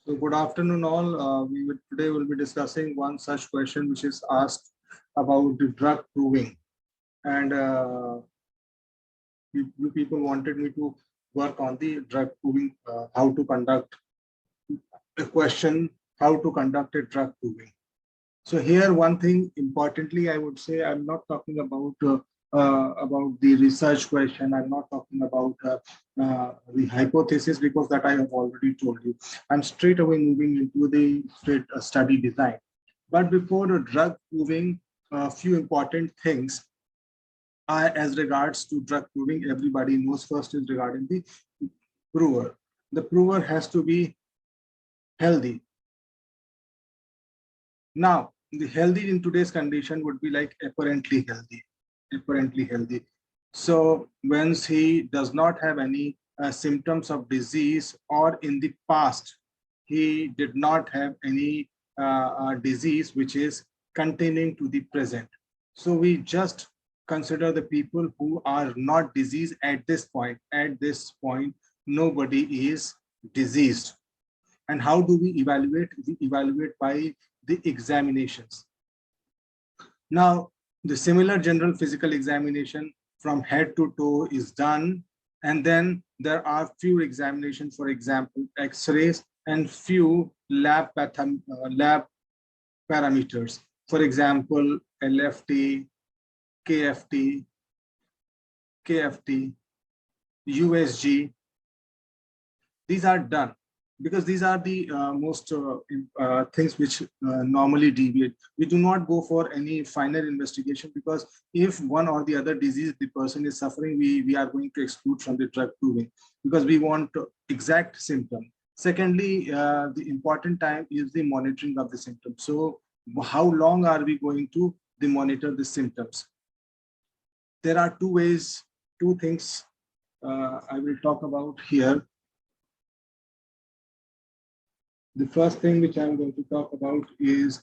So good afternoon all. Today will be discussing one such question which is asked about the drug proving. And you people wanted me to work on the drug proving, how to conduct a question, how to conduct a drug proving. So here, one thing importantly, I would say, I'm not talking about the research question. I'm not talking about the hypothesis, because that I have already told you. I'm straight away moving into the study design. But before the drug proving, a few important things as regards to drug proving, everybody knows. First is regarding the prover. The prover has to be healthy. Now, the healthy in today's condition would be like apparently healthy. So once he does not have any symptoms of disease, or in the past he did not have any disease which is containing to the present. So we just consider the people who are not diseased at this point. At this point, nobody is diseased. And how do we evaluate? We evaluate by the examinations. Now, the similar general physical examination from head to toe is done, and then there are few examinations, for example, X-rays, and few lab parameters, for example, LFT, KFT, USG. These are done because these are the most things which normally deviate. We do not go for any final investigation, because if one or the other disease the person is suffering, we are going to exclude from the drug proving, because we want exact symptom. Secondly, the important time is the monitoring of the symptoms. So how long are we going to monitor the symptoms? There are two ways, two things I will talk about here. The first thing which I'm going to talk about is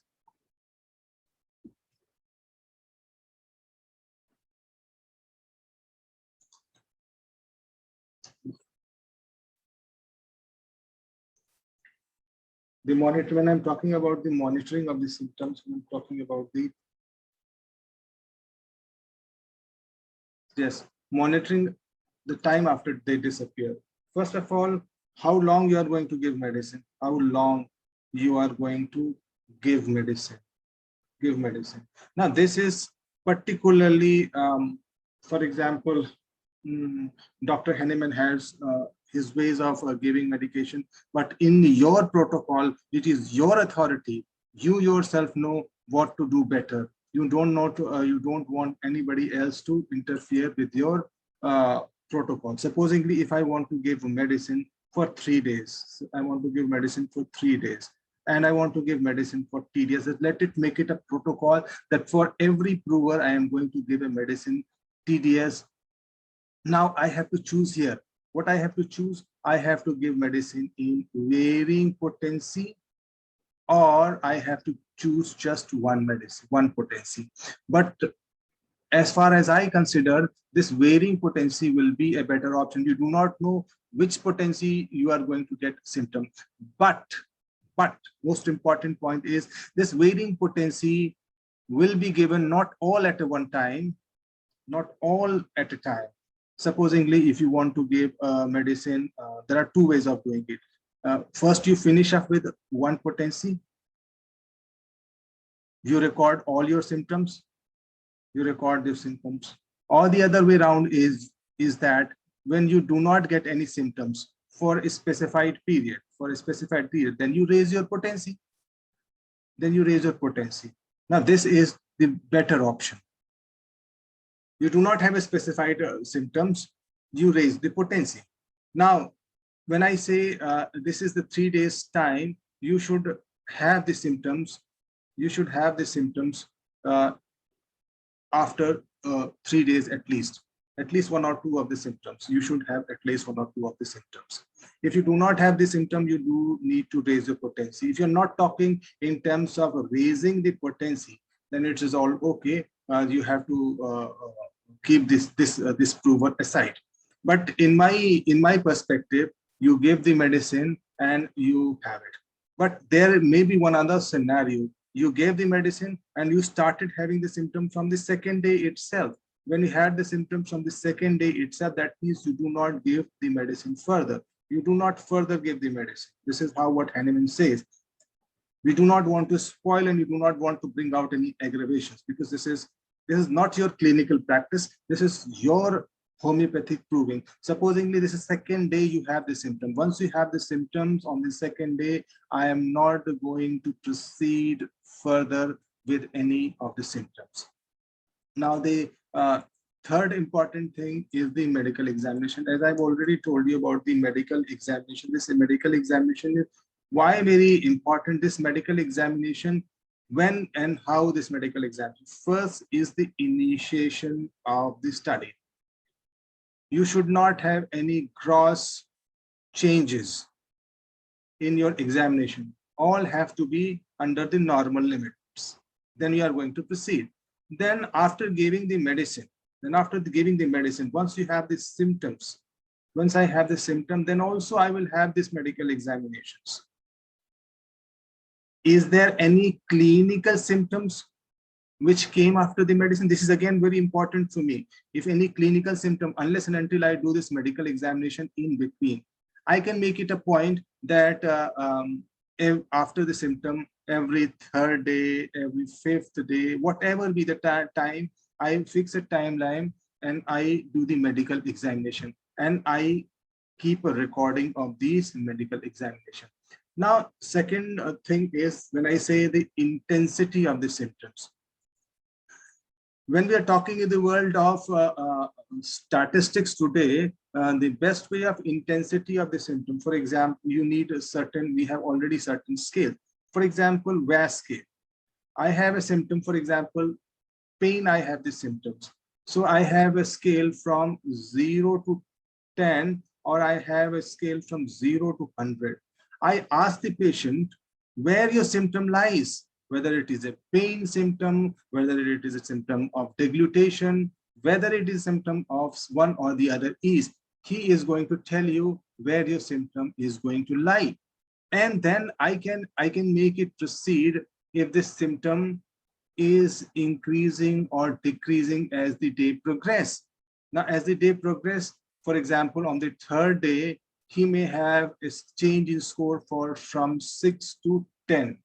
the monitor. When I'm talking about the monitoring of the symptoms, I'm talking about the monitoring the time after they disappear. First of all, how long you are going to give medicine, how long you are going to give medicine. Now, this is particularly, for example, Dr. Henneman has his ways of giving medication, but in your protocol, it is your authority. You yourself know what to do better. You don't know you don't want anybody else to interfere with your protocol. Supposedly, if I want to give medicine for 3 days, I want to give medicine for 3 days, and I want to give medicine for TDS. Let it make it a protocol that for every prover, I am going to give a medicine TDS. Now I have to choose here. What I have to choose? I have to give medicine in varying potency, or I have to choose just one medicine, one potency. But as far as I consider, this varying potency will be a better option. You do not know which potency you are going to get symptom. But most important point is this varying potency will be given not all at one time, not all at a time. Supposingly, if you want to give medicine, there are two ways of doing it. First, you finish up with one potency. You record all your symptoms. You record the symptoms. Or the other way around is that when you do not get any symptoms for a specified period, then you raise your potency. Now, this is the better option. You do not have a specified symptoms, you raise the potency. Now, when I say this is the 3 days time, you should have the symptoms. You should have the symptoms after 3 days at least 1 or 2 of the symptoms. You should have at least 1 or 2 of the symptoms. If you do not have the symptom, you do need to raise your potency. If you're not talking in terms of raising the potency, then it is all okay. You have to keep this prover aside. But in my perspective, you give the medicine and you have it. But there may be one other scenario. You gave the medicine and you started having the symptom from the second day itself. When you had the symptoms from the second day itself, that means you do not give the medicine further. You do not further give the medicine. This is how what Hahnemann says. We do not want to spoil and you do not want to bring out any aggravations, because this is not your clinical practice. This is your homeopathic proving. Supposingly this is second day you have the symptom. Once you have the symptoms on the second day, I am not going to proceed further with any of the symptoms. Now the third important thing is the medical examination. As I've already told you about the medical examination, this medical examination is why very important. This medical examination, when and how this medical examination. First is the initiation of the study. You should not have any gross changes in your examination. All have to be under the normal limits. Then you are going to proceed. Then after giving the medicine, once you have the symptoms, once I have the symptom, then also I will have this medical examinations. Is there any clinical symptoms which came after the medicine? This is again very important for me. If any clinical symptom, unless and until I do this medical examination in between, I can make it a point that after the symptom, every third day, every fifth day, whatever be the time, I fix a timeline and I do the medical examination and I keep a recording of these medical examination. Now, second thing is when I say the intensity of the symptoms. When we are talking in the world of statistics today, the best way of intensity of the symptom, for example, you need a certain, we have already certain scale. For example, VAS scale. I have a symptom, for example, pain, I have the symptoms. So I have a scale from 0 to 10, or I have a scale from 0 to 100. I ask the patient where your symptom lies, whether it is a pain symptom, whether it is a symptom of deglutition, whether it is a symptom of one or the other is, he is going to tell you where your symptom is going to lie. And then I can make it proceed if this symptom is increasing or decreasing as the day progress. Now, as the day progress, for example, on the third day, he may have a change in score from 6 to 10.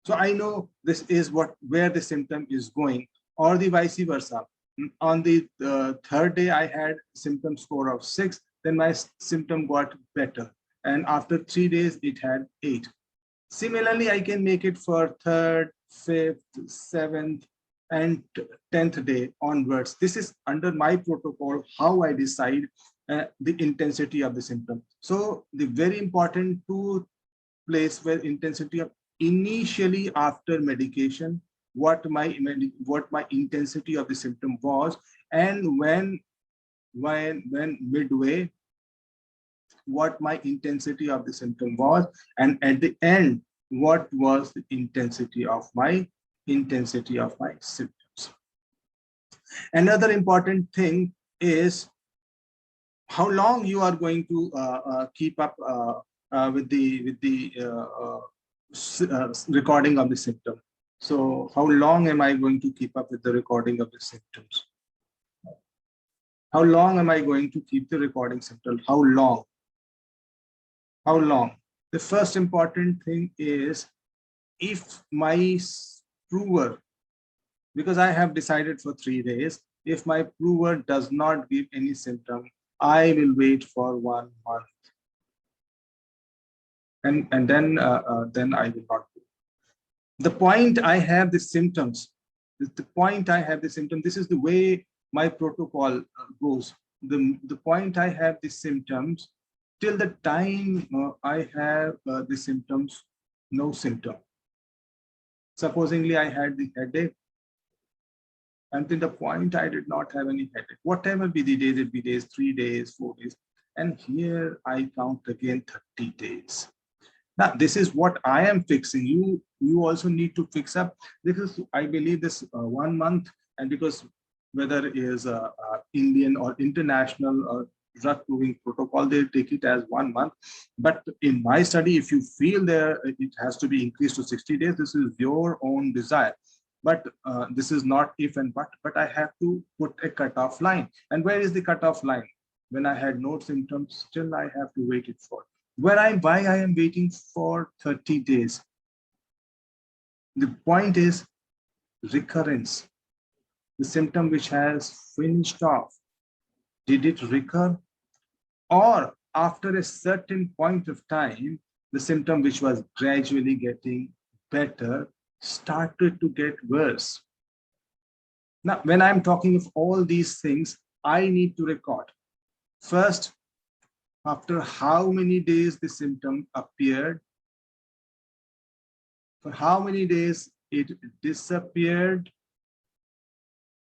So I know this is where the symptom is going, or the vice versa. On the third day, I had symptom score of 6, then my symptom got better. And after 3 days, it had 8. Similarly, I can make it for 3rd, 5th, 7th, and 10th day onwards. This is under my protocol, how I decide the intensity of the symptom. So the very important place where intensity of initially after medication, what my intensity of the symptom was, and when midway, what my intensity of the symptom was, and at the end, what was the intensity of my symptoms. Another important thing is how long you are going to keep up with the recording of the symptom. So how long am I going to keep up with the recording of the symptoms? How long am I going to keep the recording symptom? How long? How long? The first important thing is, if my prover, because I have decided for 3 days, if my prover does not give any symptom, I will wait for 1 month. And then I will not do. The point I have the symptoms, this is the way my protocol goes. The point I have the symptoms, till the time I have the symptoms, no symptom. Supposingly I had the headache, until the point I did not have any headache. Whatever be the days, it be days, 3 days, 4 days. And here I count again 30 days. Now, this is what I am fixing. You also need to fix up. This is, I believe, this 1 month, and because whether it is Indian or international or drug proving protocol, they take it as 1 month. But in my study, if you feel there it has to be increased to 60 days, this is your own desire. But this is not if and but I have to put a cutoff line. And where is the cutoff line? When I had no symptoms, still I have to wait it for. Why I am waiting for 30 days? The point is recurrence. The symptom which has finished off, did it recur? Or after a certain point of time, the symptom which was gradually getting better started to get worse. Now, when I'm talking of all these things, I need to record. First, after how many days the symptom appeared, for how many days it disappeared,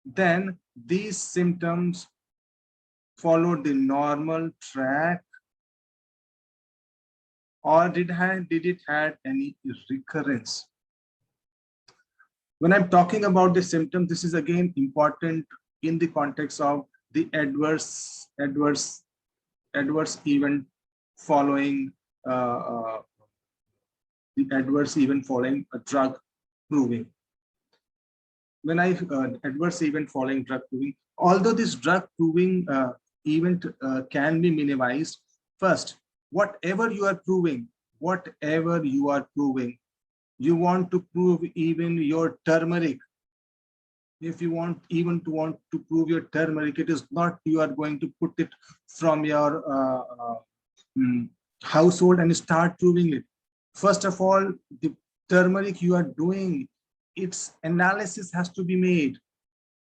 then these symptoms followed the normal track, or did it had any recurrence? When I'm talking about the symptom, this is again important in the context of the adverse event following the adverse event following a drug proving. When I adverse event following drug proving, although this drug proving event can be minimized, first, whatever you are proving, you want to prove even your turmeric. If you want to prove your turmeric, it is not you are going to put it from your household and start proving it. First of all, the turmeric you are doing, its analysis has to be made.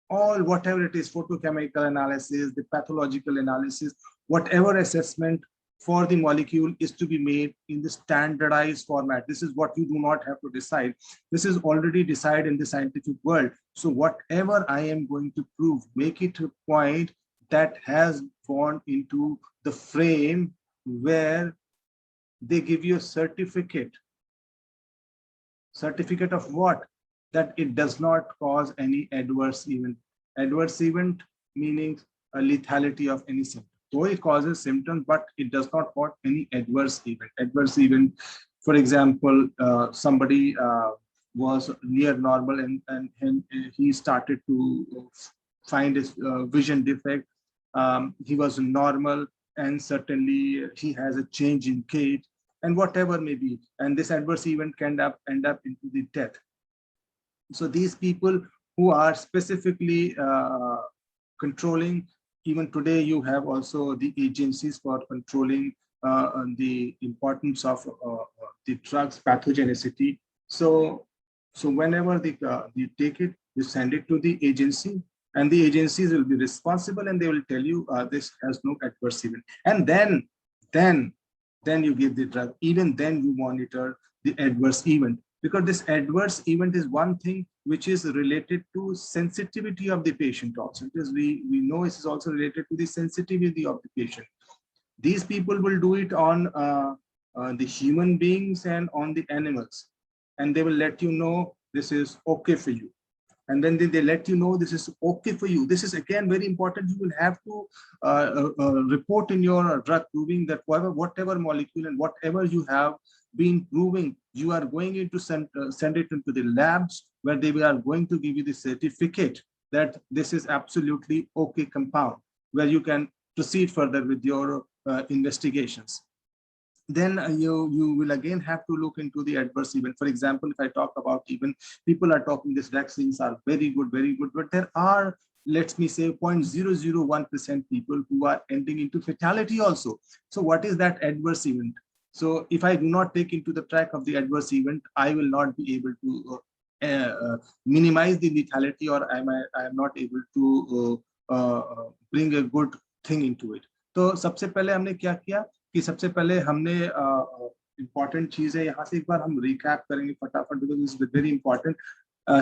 All whatever it is, photochemical analysis, the pathological analysis, whatever assessment for the molecule is to be made in the standardized format. This is what you do not have to decide. This is already decided in the scientific world. So whatever I am going to prove, make it a point that has gone into the frame where they give you a certificate. Certificate of what? That it does not cause any adverse event. Adverse event meaning a lethality of any symptom. So it causes symptoms, but it does not cause any adverse event. Adverse event, for example, somebody was near normal and he started to find his vision defect. He was normal and certainly he has a change in gait and whatever may be. And this adverse event can end up into the death. So these people who are specifically controlling, even today you have also the agencies for controlling the importance of the drugs pathogenicity. So whenever you take it, you send it to the agency, and the agencies will be responsible and they will tell you this has no adverse event. And then you give the drug. Even then you monitor the adverse event, because this adverse event is one thing which is related to sensitivity of the patient also, because we know it is also related to the sensitivity of the patient. These people will do it on the human beings and on the animals, and they will let you know this is okay for you. And then they let you know this is okay for you. This is again very important. You will have to report in your drug proving that whatever molecule and whatever you have been proving, you are going to send it into the labs where they are going to give you the certificate that this is absolutely okay compound, where you can proceed further with your investigations. Then you will again have to look into the adverse event. For example, if I talk about, even people are talking these vaccines are very good, but there are, let me say, 0.001% people who are ending into fatality also. So what is that adverse event? So if I do not take into the track of the adverse event, I will not be able to minimize the lethality, or I am not able to bring a good thing into it. तो सबसे पहले हमने क्या किया कि सबसे पहले हमने इम्पोर्टेंट चीज है, यहाँ से एक बार हम रिकैप करेंगे फटाफट, बिकॉज इज वेरी इंपॉर्टेंट.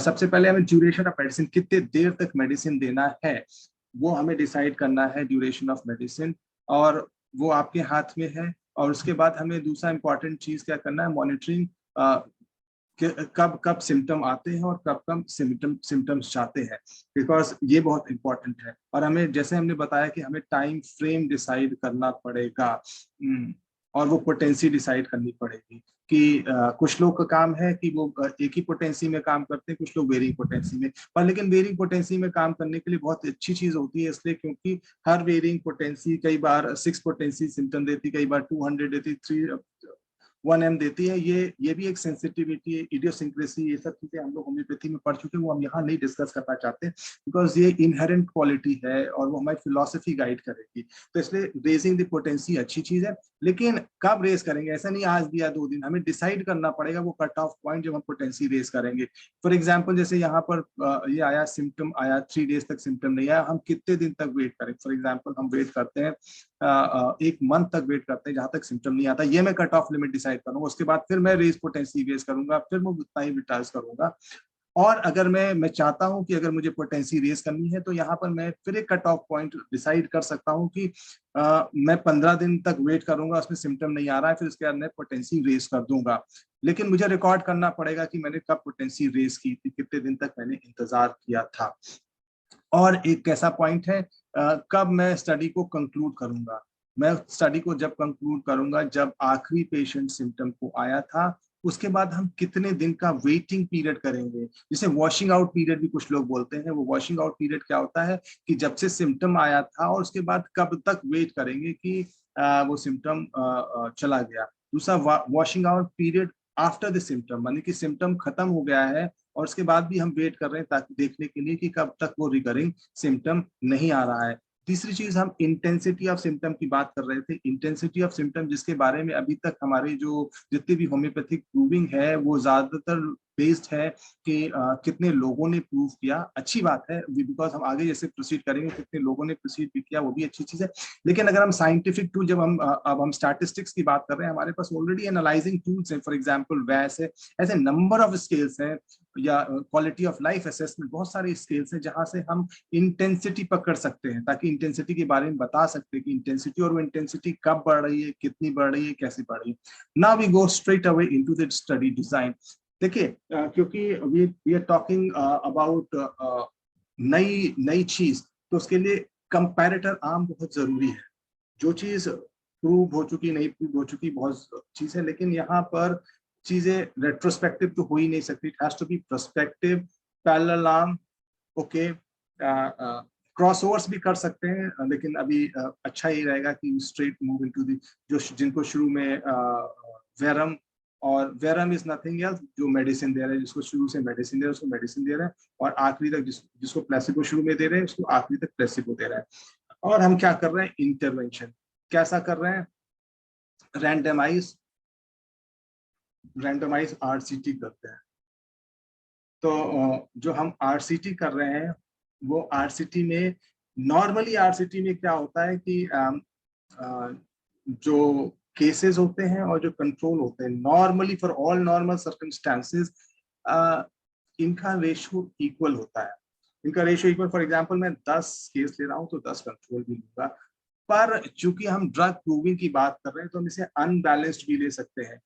सबसे पहले हमें ड्यूरेशन ऑफ मेडिसिन, कितने देर तक मेडिसिन देना है वो हमें डिसाइड करना है, ड्यूरेशन ऑफ मेडिसिन, और वो आपके हाथ में है. और उसके बाद हमें दूसरा इंपॉर्टेंट चीज क्या करना है, मॉनिटरिंग कब कब सिम्टम आते हैं और कब कब सिम्टम्स जाते हैं, बिकॉज ये बहुत इंपॉर्टेंट है। और हमें, जैसे हमने बताया कि हमें टाइम फ्रेम डिसाइड करना पड़ेगा, और वो पोटेंसी डिसाइड करनी पड़ेगी कि कुछ लोग का काम है कि वो एक ही पोटेंसी में काम करते हैं, कुछ लोग वेरिंग पोटेंसी में। पर लेकिन वेरिंग पोटेंसी में काम करने के लिए बहुत अच्छी चीज होती है, इसलिए क्योंकि हर वेरिंग पोटेंसी कई बार 6 पोटेंसी सिम्टम देती, कई बार 200 देती, 1M देती है। ये भी एक सेंसिटिविटी, इडियोसिंक्रेसी, ये सब चीजें हम लोग होम्योपैथी में पढ़ चुके हैं, वो हम यहाँ नहीं डिस्कस करना चाहते, बिकॉज ये इनहेरेंट क्वालिटी है और वो हमारी फिलोसफी गाइड करेगी। तो इसलिए रेजिंग द पोटेंसी अच्छी चीज है, लेकिन कब रेज करेंगे, ऐसा नहीं आज दिया 2 दिन, हमें डिसाइड करना पड़ेगा वो कट ऑफ पॉइंट जब हम पोटेंसी रेज करेंगे। फॉर एग्जाम्पल जैसे यहाँ पर ये आया, सिम्टम आया, 3 डेज तक सिम्टम नहीं आया, हम कितने दिन तक वेट करें? फॉर एग्जाम्पल हम वेट करते हैं 1 मंथ तक वेट करते हैं, जहां तक सिम्टम नहीं आता, ये मैं कट ऑफ लिमिट डिसाइड करूंगा। उसके बाद फिर मैं रेज पोटेंसी रेज करूंगा, फिर मैं उतना ही विटाइज करूंगा। और अगर मैं चाहता हूं कि अगर मुझे पोटेंसी रेज करनी है, तो यहाँ पर मैं फिर एक कट ऑफ पॉइंट डिसाइड कर सकता हूं कि मैं 15 दिन तक वेट करूंगा, उसमें सिम्टम नहीं आ रहा है, फिर उसके बाद मैं पोटेंसी रेज कर दूंगा। लेकिन मुझे रिकॉर्ड करना पड़ेगा कि मैंने कब पोटेंसी रेज की थी, कितने दिन तक मैंने इंतजार किया था। और एक कैसा पॉइंट है, कब मैं स्टडी को कंक्लूड करूंगा? मैं स्टडी को जब कंक्लूड करूंगा जब आखिरी पेशेंट सिम्टम को आया था, उसके बाद हम कितने दिन का वेटिंग पीरियड करेंगे, जिसे वॉशिंग आउट पीरियड भी कुछ लोग बोलते हैं। वो वॉशिंग आउट पीरियड क्या होता है कि जब से सिम्टम आया था और उसके बाद कब तक वेट करेंगे कि वो सिम्टम चला गया। दूसरा washing out period after the symptom, मानी कि सिम्टम खत्म हो गया है और उसके बाद भी हम वेट कर रहे हैं ताकि देखने के लिए कि कब तक वो रिकरिंग सिम्टम नहीं आ रहा है। तीसरी चीज, हम इंटेंसिटी ऑफ सिम्टम की बात कर रहे थे। इंटेंसिटी ऑफ सिम्टम, जिसके बारे में अभी तक हमारी जो जितनी भी होम्योपैथिक प्रूविंग है वो ज्यादातर बेस्ड है कि कितने लोगों ने प्रूव किया। अच्छी बात है, बिकॉज हम आगे जैसे प्रोसीड करेंगे कितने लोगों ने प्रोसीड भी किया, वो भी अच्छी चीज है। लेकिन अगर हम साइंटिफिक टूल, जब हम अब हम स्टैटिस्टिक्स की बात कर रहे हैं, हमारे पास ऑलरेडी एनालाइजिंग टूल्स हैं। फॉर एग्जाम्पल वैस है, ऐसे नंबर ऑफ स्केल्स हैं, या क्वालिटी ऑफ लाइफ असेसमेंट, बहुत सारे स्केल्स हैं जहां से हम इंटेंसिटी पकड़ सकते हैं, ताकि इंटेंसिटी के बारे में बता सकते हैं कि इंटेंसिटी, और वो इंटेंसिटी कब बढ़ रही है, कितनी बढ़ रही है, कैसे बढ़ रही है। Now we go straight away into the study design. देखिए, क्योंकि वी आर टॉकिंग अबाउट नई नई चीज, तो उसके लिए कंपैरेटर आर्म बहुत जरूरी है। जो चीज प्रूव हो चुकी, नहीं प्रूव हो चुकी, बहुत चीज है, लेकिन यहाँ पर चीजें रेट्रोस्पेक्टिव तो हो ही नहीं सकती, it has to be prospective, parallel arm, okay. Crossovers भी कर सकते हैं, लेकिन अभी अच्छा ही रहेगा कि स्ट्रेट मूव इनटू द, जो जिनको शुरू में वेरम, और वेरम इज नथिंग एल्स, जो मेडिसिन दे रहे हैं, जिसको शुरू से मेडिसिन दे रहे हैं उसको मेडिसिन दे रहे हैं, और आखिरी तक जिसको प्लेसिबो शुरू में दे रहे हैं उसको आखिरी तक प्लेसिबो दे रहे हैं। और हम क्या कर रहे हैं, इंटरवेंशन कैसा कर रहे हैं, रैंडमाइज रैंडमाइज आरसीटी करते हैं। तो जो हम आरसीटी कर रहे हैं, वो आरसीटी में, नॉर्मली आरसीटी में क्या होता है कि जो केसेस होते हैं और जो कंट्रोल होते हैं, normally for all normal circumstances, इनका रेशियो इक्वल होता है। इनका रेशियो इक्वल, फॉर एग्जांपल मैं 10 केस ले रहा हूं तो 10 कंट्रोल भी लूंगा। पर चूंकि हम ड्रग प्रूविंग की बात कर रहे हैं, तो हम इसे अनबैलेंस्ड भी ले सकते हैं,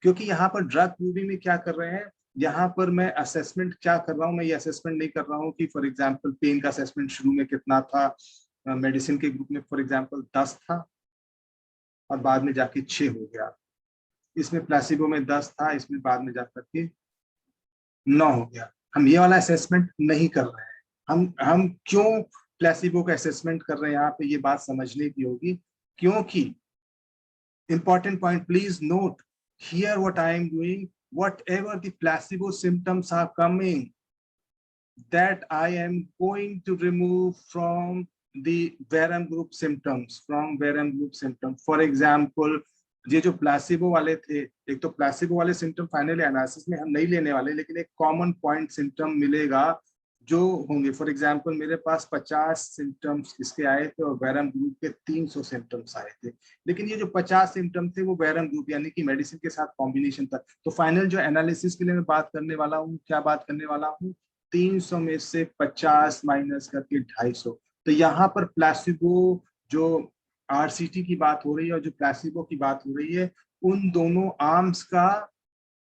क्योंकि यहाँ पर ड्रग प्रूविंग में क्या कर रहे हैं, यहाँ पर मैं असेसमेंट क्या कर रहा हूँ, मैं ये असेसमेंट नहीं कर रहा हूँ कि फॉर एग्जांपल पेन का असेसमेंट शुरू में कितना था, मेडिसिन के ग्रुप में फॉर एग्जांपल 10 था और बाद में जाके 6 हो गया। इसमें प्लेसिबो में 10 था, इसमें बाद में जाकर के 9 हो गया। हम ये वाला असेसमेंट नहीं कर रहे हैं। हम क्यों प्लेसिबो का असेसमेंट कर रहे हैं, यहाँ पे ये बात समझने की होगी, क्योंकि important point, please note here what I am doing, whatever the placebo symptoms are coming, that I am going to remove from the Verum group symptoms, from Verum group symptom. For example, ये जो placebo वाले थे, एक तो placebo वाले symptom final analysis में हम नहीं लेने वाले, लेकिन एक कॉमन पॉइंट सिम्टम मिलेगा जो होंगे। फॉर एग्जांपल मेरे पास 50 सिम्टम्स इसके आए थे और वेरम ग्रुप के 300 सिम्टम्स आए थे, लेकिन ये जो 50 सिम्टम थे वो वेरम ग्रुप यानी कि मेडिसिन के साथ कॉम्बिनेशन था। तो फाइनल जो एनालिसिस के लिए मैं बात करने वाला हूँ, क्या बात करने वाला हूँ, 300 में से 50 माइनस करके 250। तो यहाँ पर प्लासिबो, जो आरसीटी की बात हो रही है और जो प्लासिबो की बात हो रही है, उन दोनों आर्म्स का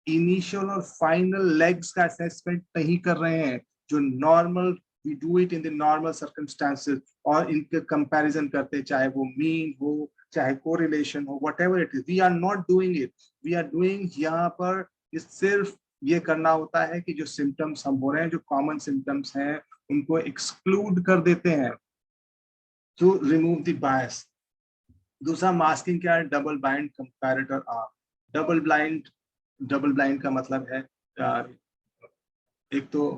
इनिशियल और फाइनल लेग्स का असेसमेंट नहीं कर रहे हैं, जो normal we do it in the normal circumstances, और इनके कंपैरिजन करते हैं, चाहे वो मीन हो चाहे कोरिलेशन हो, whatever it is, we are not doing it. We are doing यहाँ पर सिर्फ ये करना होता है कि जो सिम्टम्स हम हो रहे हैं, जो कॉमन सिम्टम्स हैं, उनको एक्सक्लूड कर देते हैं टू रिमूव द बायस। दूसरा मास्किंग क्या है? Double blind comparator arm. Double blind का मतलब है एक तो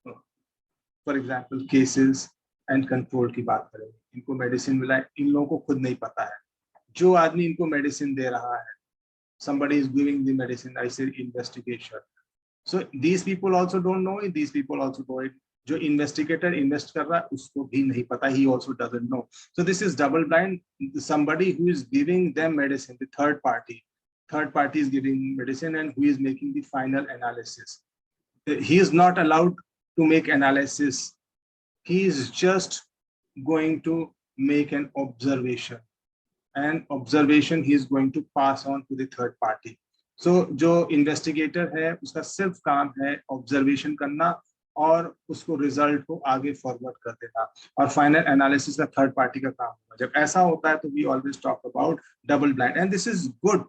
for example cases and control की बात करें, इनको मेडिसिन मिला है, इन लोगों को खुद नहीं पता है, जो आदमी इनको मेडिसिन दे रहा है, somebody is giving the medicine, I say investigation, so these people also don't know it, these people also know it, जो इन्वेस्टिगेटर इन्वेस्ट कर रहा है उसको भी नहीं पता, he also doesn't know, so this is double blind, somebody who is giving them medicine, the third party is giving medicine and who is making the final analysis. He is not allowed to make analysis, he is just going to make an observation, and observation he is going to pass on to the third party. So जो investigator है उसका सिर्फ काम है observation करना और उसको result को आगे फॉरवर्ड कर देना, और फाइनल एनालिसिस का थर्ड पार्टी का काम होगा। जब ऐसा होता है तो we always talk about double blind, and this is good.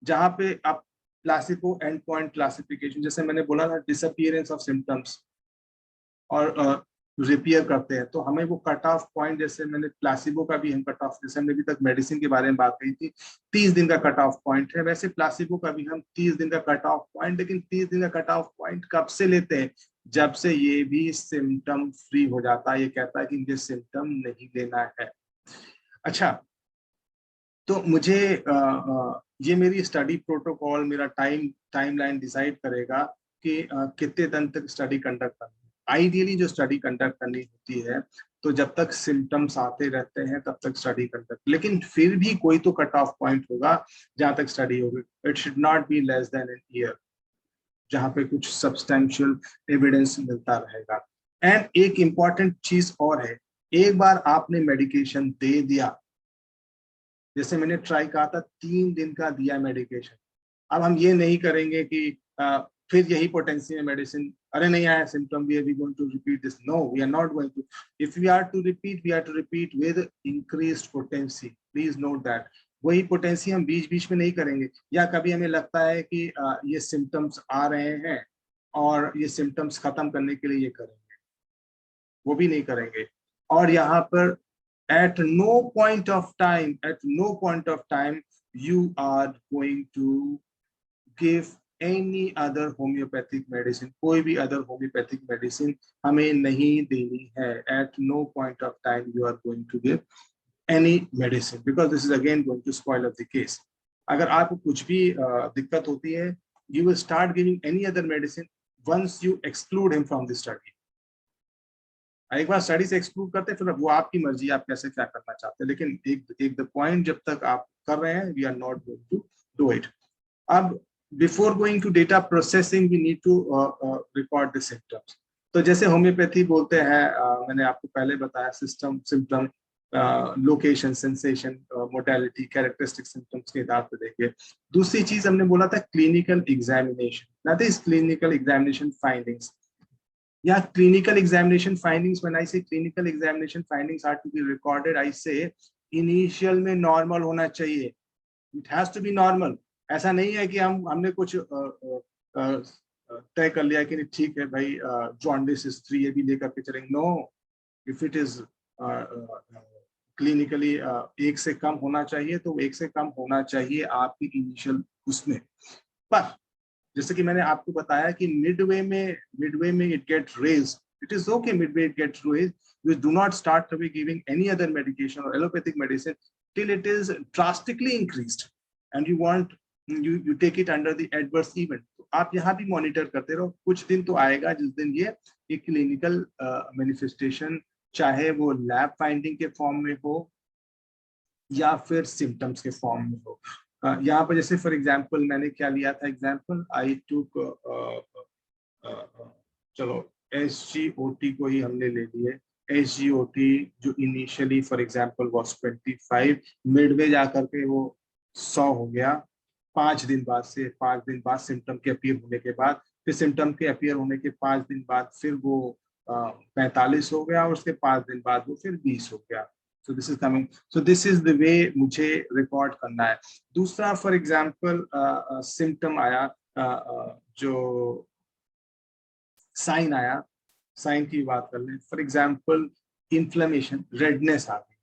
जहां पे आप प्लासिबो एंड पॉइंट क्लासिफिकेशन, जैसे मैंने बोला था, डिसअपियरेंस ऑफ सिम्टम्स और रिपेयर करते हैं, तो हमें वो कट ऑफ पॉइंट, जैसे मैंने प्लासिबो का भी हम कट ऑफ, जैसे हमने अभी तक मेडिसिन के बारे में बात कही थी, 30 दिन का कट ऑफ पॉइंट है, वैसे प्लासिबो का भी हम 30 दिन का कट ऑफ पॉइंट, लेकिन 30 दिन का कट ऑफ पॉइंट कब से लेते हैं? जब से ये भी सिम्टम फ्री हो जाता है, ये कहता है कि मुझे सिम्टम नहीं लेना है। अच्छा, तो मुझे ये मेरी स्टडी प्रोटोकॉल, मेरा टाइमलाइन डिसाइड करेगा कि कितने दिन तक स्टडी कंडक्ट करनी है। आइडियली जो स्टडी कंडक्ट करनी होती है, तो जब तक सिम्टम्स आते रहते हैं तब तक स्टडी कंडक्ट, लेकिन फिर भी कोई तो कट ऑफ पॉइंट होगा जहां तक स्टडी होगी। It should not be less than an year, जहां पे कुछ सब्सटेंशियल एविडेंस मिलता रहेगा। एंड एक इंपॉर्टेंट चीज और है, एक बार आपने मेडिकेशन दे दिया, जैसे मैंने ट्राई कहा था, 3 दिन का दिया मेडिकेशन, अब हम ये नहीं करेंगे कि फिर यही पोटेंसी में मेडिसिन, अरे नहीं आया symptom, we are going to repeat this, no we are not going to, if we are to repeat, we are to repeat with increased potency, please note that. वही पोटेंसी हम बीच बीच में नहीं करेंगे, या कभी हमें लगता है कि ये सिम्टम्स आ रहे हैं और ये सिम्टम्स खत्म करने के लिए ये करेंगे, वो भी नहीं करेंगे। और यहाँ पर at no point of time you are going to give any other homeopathic medicine, कोई भी other homeopathic medicine हमें नहीं देनी है। At no point of time you are going to give any medicine, because this is again going to spoil up the case. अगर आपको कुछ भी दिक्कत होती है, you will start giving any other medicine once you exclude him from the study. एक बार study से exclude करते हैं, फिर वो आपकी मर्जी, आप कैसे क्या करना चाहते हैं, लेकिन एक द पॉइंट जब तक आप कर रहे हैं, we are not going to do it. अब before going to data processing we need to record the symptoms. तो जैसे होम्योपैथी बोलते हैं, मैंने आपको पहले बताया, symptom, location, sensation, modality, characteristic symptoms के आधार पर देखिए। दूसरी चीज हमने बोला था clinical examination, that is clinical examination findings. Yeah, clinical examination findings, when I say clinical examination findings are to be recorded, I say initial में normal होना चाहिए, it has to be normal। ऐसा नहीं है कि हमने कुछ तय कर लिया कि ठीक है भाई, जॉन्डिस is 3 ये भी लेकर के चलेंगे, no, if it is clinically 1 से कम होना चाहिए तो 1 से कम होना चाहिए आपकी इनिशियल उसमें। पर जैसे कि मैंने आपको बताया कि मिडवे में it get raise, it is okay, midway it get raise, we do not start to be giving any other medication और allopathic medicine till it is drastically increased and you want you take it under the adverse event. तो आप यहाँ भी monitor करते रहो, कुछ दिन तो आएगा जिस दिन ये क्लिनिकल मैनिफेस्टेशन, चाहे वो लैब फाइंडिंग के फॉर्म में हो या फिर सिम्टम्स के फॉर्म में हो। यहाँ पर जैसे फॉर एग्जांपल मैंने क्या लिया था एग्जांपल, आई टूक, चलो SGOT को ही हमने ले लिए। SGOT जो initially for example was 25, Midway जाकर के वो 100 हो गया, 5 दिन बाद से 5 दिन बाद सिम्टम के अपीयर होने के बाद, फिर सिम्टम के अपीयर होने के 5 दिन बाद फिर वो 45 हो गया और उसके 5 दिन बाद वो फिर 20 हो गया। So this is coming, so this is the way मुझे रिकॉर्ड करना है। दूसरा फॉर एग्जांपल सिम्टम आया, जो साइन आया, साइन की बात कर लें, फॉर एग्जांपल इन्फ्लेमेशन, रेडनेस आ गई,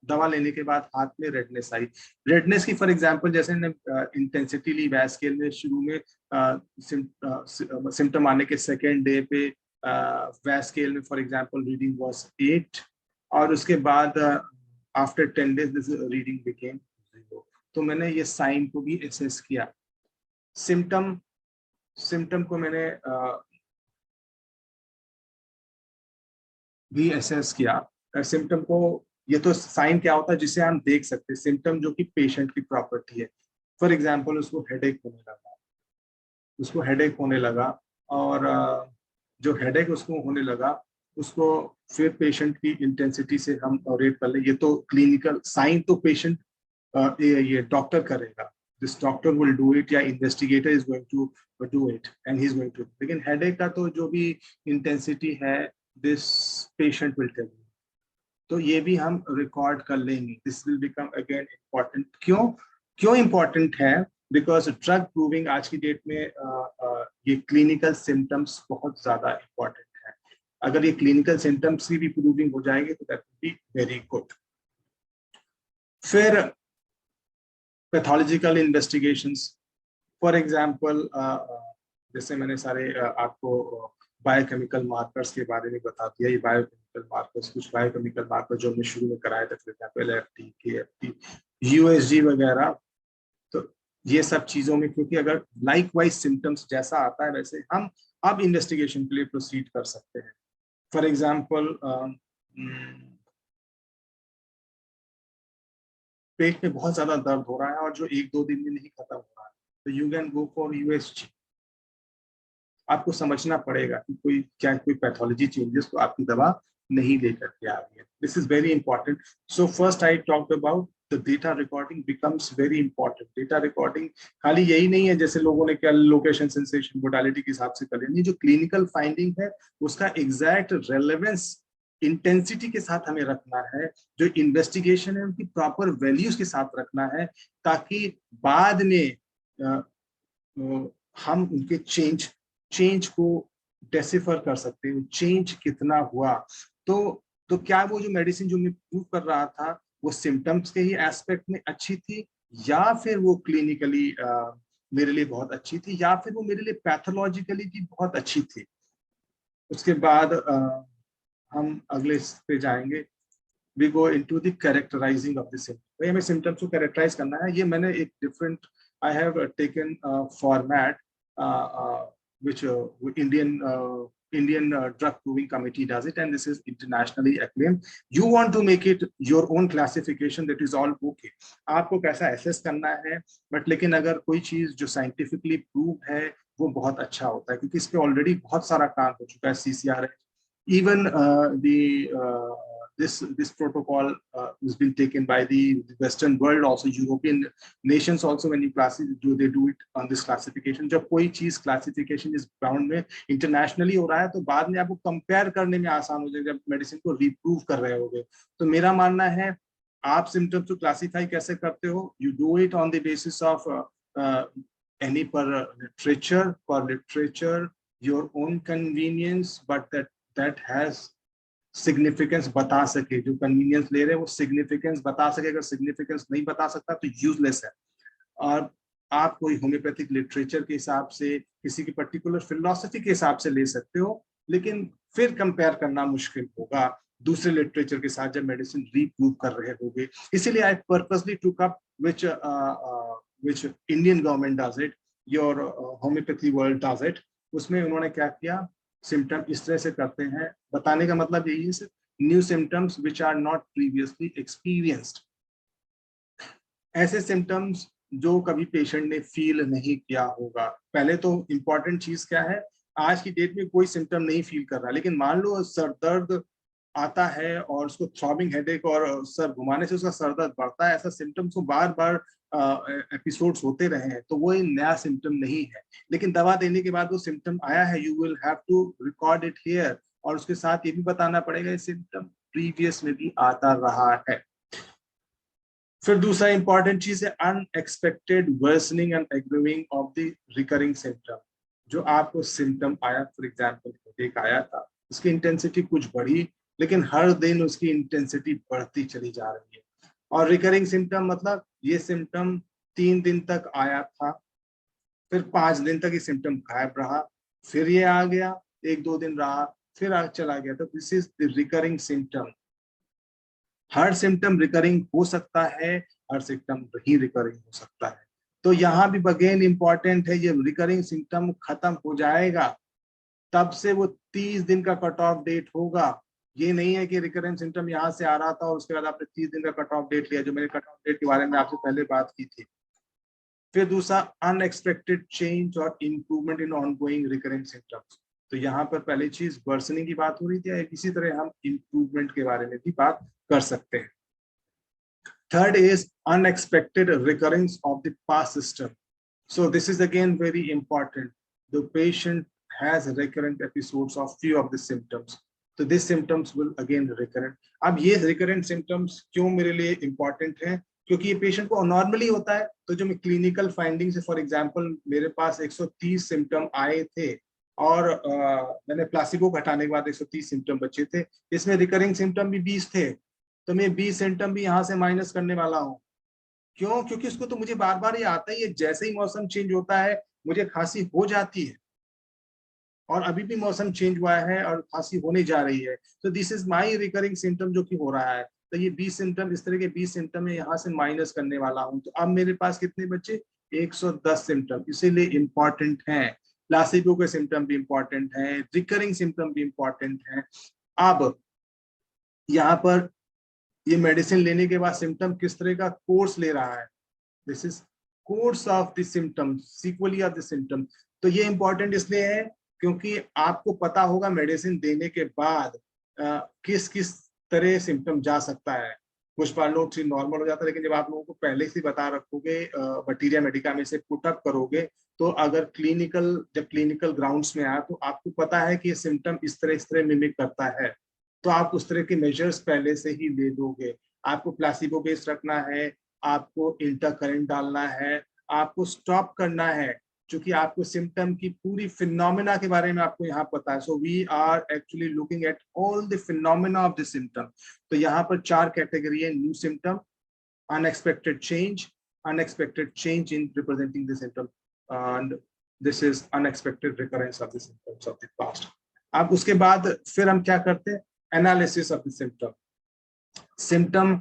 दवा लेने के बाद हाथ में रेडनेस आई। रेडनेस की फॉर एग्जांपल जैसे इंटेंसिटी ली वैस स्केल में, शुरू में सिम्टम आने के सेकेंड डे पे वैस स्केल में फॉर एग्जांपल रीडिंग वाज 8 और उसके बाद after 10 days this reading became 0। तो मैंने ये साइन को भी एसेस किया। सिम्टम को मैंने भी एसेस किया। सिम्टम को, ये तो साइन क्या होता है जिसे हम देख सकते हैं, सिम्टम जो कि पेशेंट की प्रॉपर्टी है। फॉर एग्जांपल उसको हेडेक होने लगा और जो हेडेक उसको होने लगा उसको फिर पेशेंट की इंटेंसिटी से हम रेट कर ले। ये तो क्लिनिकल साइन तो पेशेंट ये डॉक्टर करेगा, this doctor will do it या investigator is going to do it and he is going to. लेकिन हेडेक का तो जो भी इंटेंसिटी है this patient will tell you. तो ये भी हम रिकॉर्ड कर लेंगे। This will become again important. क्यों इम्पोर्टेंट है? बिकॉज ड्रग प्रूविंग आज की डेट में ये क्लिनिकल सिम्टम्स बहुत ज्यादा इम्पोर्टेंट है। अगर ये क्लिनिकल सिम्टम्स की भी प्रूविंग हो जाएगी तो that will be very good. फिर पैथोलॉजिकल इन्वेस्टिगेशंस, फॉर एग्जांपल जैसे मैंने सारे आपको बायोकेमिकल मार्कर्स के बारे में बता दिया। ये बायोकेमिकल मार्कर्स, कुछ बायोकेमिकल मार्कर जो हमने शुरू में कराए थे, for example FT, KFT, USG वगैरह। तो ये सब चीजों में, क्योंकि अगर लाइक वाइज सिम्टम्स जैसा आता है वैसे हम अब इन्वेस्टिगेशन के लिए प्रोसीड कर सकते हैं। फॉर एग्जांपल पेट में बहुत ज्यादा दर्द हो रहा है और जो 1-2 दिन में नहीं खत्म हो रहा है, तो you can go for USG. आपको समझना पड़ेगा कि कोई पैथोलॉजी चेंजेस तो आपकी दवा नहीं लेकर के आ रही है। This is very important. So first I talked about the data recording becomes very important. Data recording खाली यही नहीं है जैसे लोगों ने क्या लोकेशन, सेंसेशन, मोडालिटी के हिसाब से कर लेनी। जो क्लिनिकल फाइंडिंग है उसका एग्जैक्ट रेलेवेंस इंटेंसिटी के साथ हमें रखना है। जो इन्वेस्टिगेशन है उनकी प्रॉपर वैल्यूज के साथ रखना है, ताकि बाद में हम उनके चेंज को डेसिफर कर सकते हैं, चेंज कितना हुआ। तो क्या वो जो मेडिसिन जो मैं प्रूव कर रहा था वो सिम्टम्स के ही एस्पेक्ट में अच्छी थी, या फिर वो क्लिनिकली मेरे लिए बहुत अच्छी थी, या फिर वो मेरे लिए पैथोलॉजिकली भी बहुत अच्छी थी। उसके बाद हम अगले पे जाएंगे। We go into the characterising of the symptom. हमें सिम्टम्स को कैरेक्टराइज करना है। ये मैंने एक different, I have taken format which Indian drug proving committee does it, and this is internationally acclaimed. You want to make it your own classification, that is all okay. आपको कैसा assess करना है, but लेकिन अगर कोई चीज जो scientifically proved है वो बहुत अच्छा होता है, क्योंकि इस पे ऑलरेडी बहुत सारा काम हो चुका है। CCR, even this protocol has been taken by the Western world, also European nations also, when you they do it on this classification. जब कोई चीज classification इस ग्राउंड में इंटरनेशनली हो रहा है तो बाद में आपको कंपेयर करने में आसान हो जाएगा जब मेडिसिन को रिप्रूव कर रहे होगे। तो मेरा मानना है आप सिम्टम्स को क्लासिफाई कैसे करते हो, you do it on the basis of any पर literature, your own convenience, but that has significance बता सके। जो कन्वीनियंस ले रहे हैं वो सिग्निफिकेंस बता सके। अगर सिग्निफिकेंस नहीं बता सकता तो यूजलेस है। और आप कोई होम्योपैथिक लिटरेचर के हिसाब से, किसी की पर्टिकुलर फिलॉसफी के हिसाब से ले सकते हो, लेकिन फिर कंपेयर करना मुश्किल होगा दूसरे लिटरेचर के साथ जब मेडिसिन रीप्रूव कर रहे होंगे। इसीलिए I purposely took up which Indian government does it, your homeopathy world does it। उसमें उन्होंने क्या किया, सिम्टम इस तरह से करते हैं। बताने का मतलब यही है, new symptoms which are not previously experienced. ऐसे सिम्टम्स जो कभी पेशेंट ने फील नहीं किया होगा। पहले तो इंपॉर्टेंट चीज क्या है, आज की डेट में कोई सिम्टम नहीं फील कर रहा, लेकिन मान लो सर दर्द आता है और उसको थ्रॉबिंग हेडेक और सर घुमाने से उसका सर दर्द बढ़ता है, ऐसा सिम्टम्स को बार बार एपिसोड्स होते रहे हैं, तो वो एक नया सिम्टम नहीं है। लेकिन दवा देने के बाद वो सिम्टम आया है, you will have to record it here, और उसके साथ ये भी बताना पड़ेगा ये सिम्टम प्रीवियस में भी आता रहा है। फिर दूसरा इंपॉर्टेंट चीज है unexpected worsening and aggrieving of the recurring symptom. जो आपको सिम्टम आया, फॉर एग्जाम्पल हेडेक आया था, उसकी इंटेंसिटी कुछ बढ़ी, लेकिन हर दिन उसकी इंटेंसिटी बढ़ती चली जा रही है। और रिकरिंग सिम्टम मतलब ये सिम्टम 3 दिन तक आया था, फिर 5 दिन तक ये सिम्टम गायब रहा, फिर ये आ गया, 1-2 दिन रहा, फिर चला गया। तो this is the recurring symptom. Her symptom recurring हो सकता है, हर सिम्टम ही रिकरिंग हो सकता है। तो यहाँ भी अगेन इंपॉर्टेंट है, ये रिकरिंग सिम्टम खत्म हो जाएगा तब से वो 30 दिन का कट ऑफ डेट होगा। ये नहीं है कि रिकरेंट सिम्टम यहाँ से आ रहा था और उसके बाद आपने 30 दिन का कट ऑफ डेट लिया, जो मैंने कट ऑफ डेट के बारे में आपसे पहले बात की थी। फिर दूसरा अनएक्सपेक्टेड चेंज और improvement in ongoing recurrent symptoms. तो यहाँ पर पहली चीज वर्सनिंग की बात हो रही थी, इसी तरह हम इंप्रूवमेंट के बारे में भी बात कर सकते हैं। Third is unexpected recurrence of the past system. So this is again very important. The patient has recurrent episodes of few of the symptoms. So these symptoms will again recurrent. अब ये recurrent symptoms क्यों मेरे लिए important है? क्योंकि ये patient को normally होता है, तो जो मैं क्लिनिकल फाइंडिंग से, फॉर एग्जांपल मेरे पास 130 सिम्टम आए थे और मैंने प्लासिबो घटाने के बाद 130 सिम्टम बचे थे, इसमें रिकरिंग सिम्टम भी 20 थे, तो मैं 20 सिम्टम भी यहाँ से माइनस करने वाला हूँ। क्यों? क्योंकि उसको तो मुझे बार बार ये आता ही है, जैसे ही मौसम चेंज होता है मुझे खांसी हो जाती है, और अभी भी मौसम चेंज हुआ है और खांसी होने जा रही है। तो this is my recurring symptom जो कि हो रहा है। तो ये 20 सिम्टम, इस तरह के 20 सिम्टम मैं यहाँ से माइनस करने वाला हूँ। तो अब मेरे पास कितने बचे? 110 सिम्टम, इसीलिए इंपॉर्टेंट है। प्लासिबो के सिम्टम भी इंपॉर्टेंट है, रिकरिंग सिम्टम भी इंपॉर्टेंट है। अब यहाँ पर ये मेडिसिन लेने के बाद सिम्टम किस तरह का कोर्स ले रहा है, this is course of the symptom, sequelae of the symptom. तो ये इंपॉर्टेंट इसलिए है क्योंकि आपको पता होगा मेडिसिन देने के बाद किस किस तरह सिम्टम जा सकता है। कुछ बार लोग नॉर्मल हो जाता है, लेकिन जब आप लोगों को पहले से बता रखोगे, बैक्टीरिया मेडिका में से पुटअप करोगे, तो अगर जब क्लिनिकल ग्राउंड्स में आया तो आपको पता है कि ये सिम्टम इस तरह मिमिक करता है, तो आप उस तरह के मेजर्स पहले से ही ले लोगे। आपको प्लासिबो बेस रखना है, आपको इंटरकरेंट डालना है, आपको स्टॉप करना है, क्योंकि आपको सिम्टम की पूरी फिनोमेना के बारे में आपको यहाँ पता है। So we are actually looking at all the phenomena of the symptom. तो यहाँ पर 4 कैटेगरी है: new symptom, unexpected change in representing the symptom, and this is unexpected recurrence of the symptoms of the past. अब उसके बाद फिर हम क्या करते हैं? Analysis of the symptom. Symptom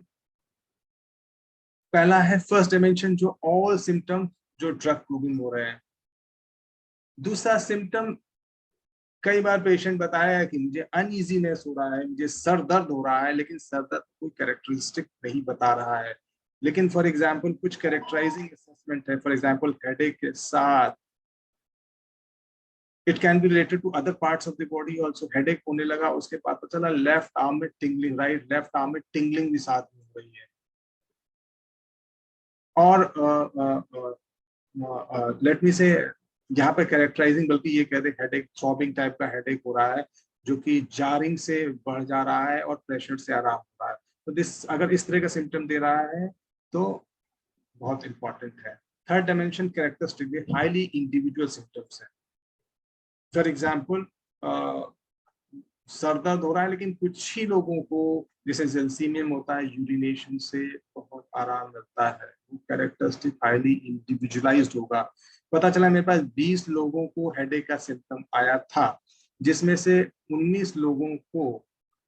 पहला है फर्स्ट डायमेंशन, जो ऑल सिम्टम जो ड्रग प्रूविंग हो रहे हैं। दूसरा सिम्टम, कई बार पेशेंट बताया है कि मुझे अनइजीनेस हो रहा है, मुझे सर दर्द हो रहा है, लेकिन सर दर्द कोई कैरेक्टरिस्टिक नहीं बता रहा है। लेकिन फॉर एग्जांपल कुछ कैरेक्टराइजिंग असेसमेंट है, फॉर एग्जांपल हेडेक के साथ it can be related to other parts of the body also. Headache होने लगा, उसके बाद पता चला लेफ्ट आर्म में टिंगलिंग, राइट लेफ्ट आर्म में टिंगलिंग भी साथ में हो रही है। और लेट मी से यहाँ पे कैरेक्टराइजिंग, बल्कि ये कहते हैं हेडेक, थ्रॉबिंग टाइप का हेडेक हो रहा है, जो कि जारिंग से बढ़ जा रहा है और प्रेशर से आराम हो रहा है। तो अगर इस तरह का सिम्टम दे रहा है तो बहुत इंपॉर्टेंट है। Third dimension characteristic, highly individual symptoms है। फॉर एग्जाम्पल सर दर्द हो रहा है, लेकिन कुछ ही लोगों को, जैसे जेलसीमियम होता है, यूरिनेशन से बहुत आराम मिलता है, वो कैरेक्टरिस्टिक हाईली इंडिविजुअलाइज्ड होगा। पता चला मेरे पास 20 लोगों को हेडेक का सिम्टम आया था, जिसमें से 19 लोगों को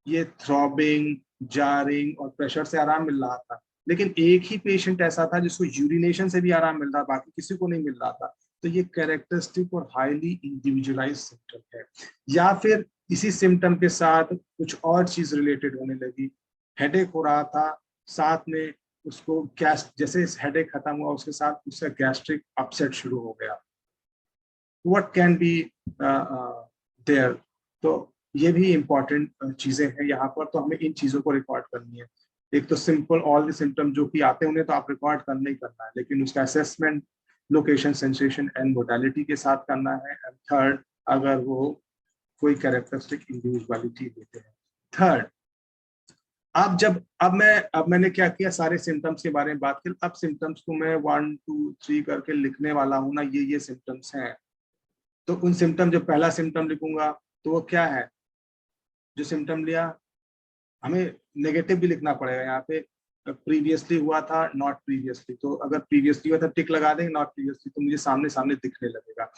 ये थ्रॉबिंग, जारिंग और प्रेशर से आराम मिल रहा था, लेकिन एक ही पेशेंट ऐसा था जिसको यूरिनेशन से भी आराम मिल रहा, बाकी किसी को नहीं मिल रहा था। तो ये कैरेक्टरिस्टिक और हाईली इंडिविजुअलाइज्ड सिम्टम है। या फिर इसी सिम्टम के साथ कुछ और चीज रिलेटेड होने लगी, हेडेक हो रहा था, साथ में उसको गैस, जैसे हेडेक खत्म हुआ उसके साथ उसका गैस्ट्रिक अपसेट शुरू हो गया। What can be there? तो ये भी इंपॉर्टेंट चीजें हैं यहाँ पर, तो हमें इन चीजों को रिकॉर्ड करनी है। एक तो सिंपल ऑल द सिम्टम जो कि आते हैं उन्हें तो आप रिकॉर्ड करना ही करना है, लेकिन उसका assessment location, sensation and modality के साथ करना है। एंड थर्ड, अगर वो कोई कैरेक्टरिस्टिक इंडिविजुअलिटी देते हैं। थर्ड, अब मैंने क्या किया, सारे सिम्टम्स के बारे में बात की। अब सिम्टम्स को मैं 1 2 3 करके लिखने वाला हूं ना, ये सिम्टम्स हैं। तो उन सिम्टम, जो पहला सिम्टम लिखूंगा तो वो क्या है, जो सिम्टम लिया, हमें नेगेटिव भी लिखना पड़ेगा यहाँ पे। प्रीवियसली हुआ था, नॉट प्रीवियसली, तो अगर प्रीवियसली हुआ था टिक लगा देंगे, नॉट प्रीवियसली तो मुझे सामने सामने दिखने लगेगा।